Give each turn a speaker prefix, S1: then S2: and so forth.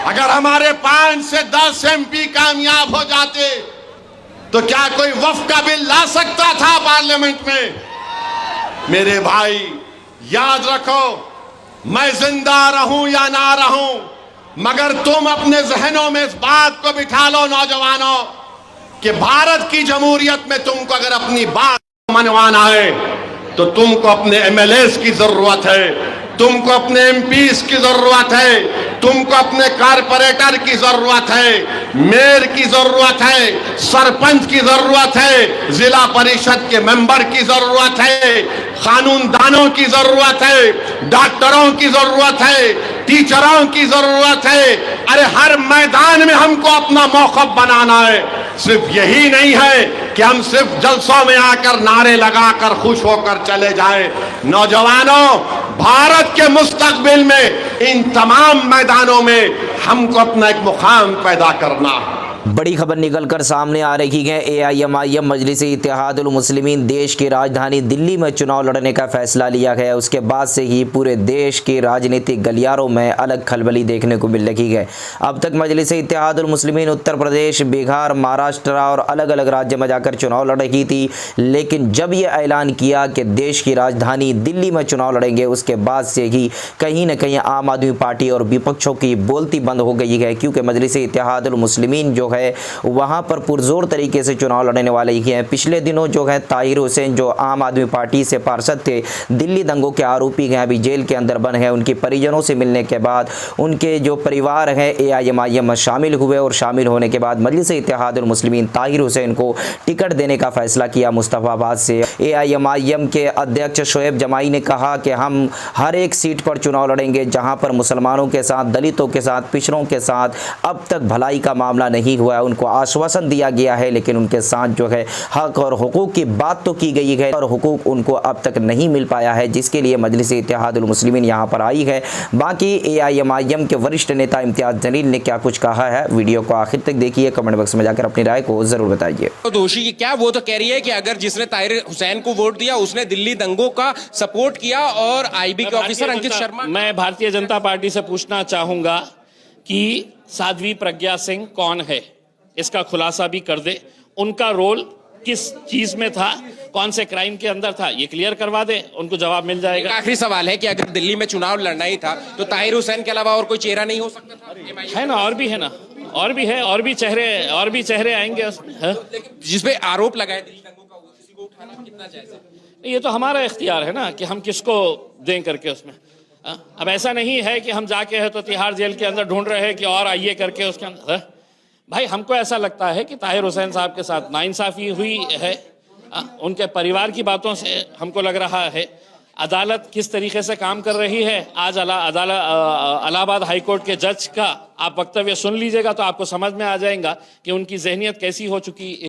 S1: अगर हमारे 5 से 10 एमपी कामयाब हो जाते तो क्या कोई वक्फ का बिल ला सकता था पार्लियामेंट में? मेरे भाई याद रखो, मैं जिंदा रहूं या ना रहूं, मगर तुम अपने जहनों में इस बात को बिठा लो नौजवानों कि भारत की जमहूरियत में तुमको अगर अपनी बात मनवाना है तो तुमको अपने एमएलएस की जरूरत है, तुमको अपने एमपीज की जरूरत है, तुमको अपने कारपोरेटर की जरूरत है, मेयर की जरूरत है, सरपंच की जरूरत है, जिला परिषद के मेंबर की जरूरत है, कानूनदानों की जरूरत है, डॉक्टरों की जरूरत है, टीचरों की जरूरत है। अरे हर मैदान में हमको अपना मौक़िफ़ बनाना है। सिर्फ यही नहीं है कि हम सिर्फ जलसों में आकर नारे लगाकर खुश होकर चले जाएं। नौजवानों, भारत के मुस्तकबिल में इन तमाम मैदानों में हमको अपना एक मुकाम पैदा करना है।
S2: बड़ी खबर निकलकर सामने आ रही है। एआईएमआईएम मजलिस इत्तेहादुल मुस्लिमीन देश की राजधानी दिल्ली में चुनाव लड़ने का फैसला लिया गया। उसके बाद से ही पूरे देश के राजनीतिक गलियारों में अलग खलबली देखने को मिल रही है। अब तक मजलिस इत्तेहादुल मुस्लिमीन उत्तर प्रदेश, बिहार, महाराष्ट्र और अलग अलग राज्य में जाकर चुनाव लड़ रही थी, लेकिन जब ये ऐलान किया कि देश की राजधानी दिल्ली में चुनाव लड़ेंगे, उसके बाद से ही कहीं न कहीं आम आदमी पार्टी और विपक्षों की बोलती बंद हो गई है, क्योंकि मजलिस इत्तेहादुल मुस्लिमीन जो है वहां पर पुरजोर तरीके से चुनाव लड़ने वाले ही हैं। पिछले दिनों जो है ताहिर हुसैन जो आम आदमी पार्टी से पार्षद थे, दिल्ली दंगों के आरोपी हैं, अभी जेल के अंदर बंद हैं। उनके परिजनों से मिलने के बाद उनके जो परिवार है एआईएमआईएम में शामिल हुए और शामिल होने के बाद मजलिस इत्तेहादुल मुस्लिमीन ताहिर हुसैन को टिकट देने का फैसला किया मुस्तफाबाद से। एआईएमआईएम के अध्यक्ष शोएब जमाई ने कहा कि हम हर एक सीट पर चुनाव लड़ेंगे जहां पर मुसलमानों के साथ, दलितों के साथ, पिछड़ों के साथ अब तक भलाई का मामला नहीं हुआ है। उनको आश्वासन दिया गया है, लेकिन उनके साथ जो है हक और हुकूक की बात तो की गई है और हुकूक उनको अब तक नहीं मिल पाया है, जिसके लिए मजलिस इत्तेहादुल मुस्लिमीन यहाँ पर आई है। बाकी एआईएमआईएम के वरिष्ठ नेता इम्तियाज जलील ने क्या कुछ कहा है, वीडियो को आखिर तक देखिए, कमेंट बॉक्स में जाकर अपनी राय को जरूर बताइए।
S3: तो दोषी की क्या, वो तो कह रही है कि अगर जिसने ताहिर हुसैन को वोट दिया उसने दिल्ली दंगों का सपोर्ट किया और आईबी के ऑफिसर अंकित शर्मा।
S4: मैं भारतीय जनता पार्टी से पूछना चाहूंगा कि साध्वी प्रज्ञा सिंह कौन है, इसका खुलासा भी कर दे। उनका रोल किस चीज में था, कौन से क्राइम के अंदर था, ये क्लियर करवा दे, उनको जवाब मिल जाएगा।
S3: आखिरी सवाल है कि अगर दिल्ली में चुनाव लड़ना ही था तो ताहिर हुसैन के अलावा और कोई चेहरा नहीं हो सकता था?
S4: है ना, और भी है ना, और भी है, और भी चेहरे आएंगे उसमें।
S3: जिसपे आरोप लगाए दिल्ली दंगों का, किसी को उठाना कितना जायज है?
S4: ये तो हमारा इख्तियार है ना कि हम किसको दें करके उसमें। अब ऐसा नहीं है कि हम जाके है तो तिहाड़ जेल के अंदर ढूंढ रहे हैं कि और आइए करके उसके अंदर। भाई हमको ऐसा लगता है कि ताहिर हुसैन साहब के साथ नाइंसाफी हुई है। उनके परिवार की बातों से हमको लग रहा है अदालत किस तरीके से काम कर रही है। आज इलाहाबाद हाई कोर्ट के जज का आप वक्तव्य सुन लीजिएगा तो आपको समझ में आ जाएगा कि उनकी जहनियत कैसी हो चुकी है।